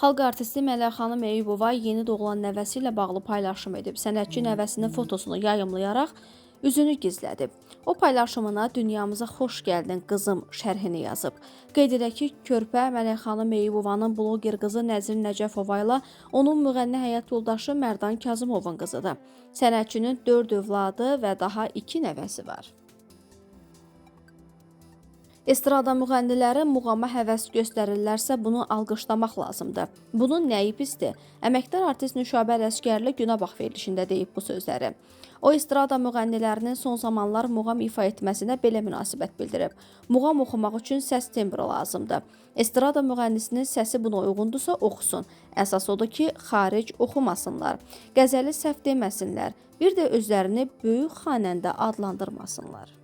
Xalq artisti Mələk xanım Eyübova yeni doğulan nəvəsi ilə bağlı paylaşım edib. Sənətçi nəvəsinin fotosunu yayımlayaraq üzünü gizlədib. O paylaşımına dünyamıza xoş gəldin qızım şərhini yazıb. Qeyd edək ki, körpə Mələk xanım Eyübovanın bloger qızı Nəzrin Nəcəfova ilə onun müğənni həyat yoldaşı Mərdan Kazımovun qızıdır. Sənətçinin 4 övladı və daha 2 nəvəsi var. Estrada müğənniləri muğama həvəs göstərirlərsə, bunu alqışlamaq lazımdır. Bunun nəyi pisdir? Əməkdar artist Nüşabə Ələsgərli Günəbax verilişində deyib bu sözləri. O, estrada müğənnilərinin son zamanlar muğam ifa etməsinə belə münasibət bildirib. Muğam oxumaq üçün səs tembri lazımdır. Estrada müğənnisinin səsi buna uyğundursa oxusun. Əsas odur ki, xaric oxumasınlar. Qəzəli səhv deməsinlər. Bir də özlərini böyük xanəndə adlandırmasınlar.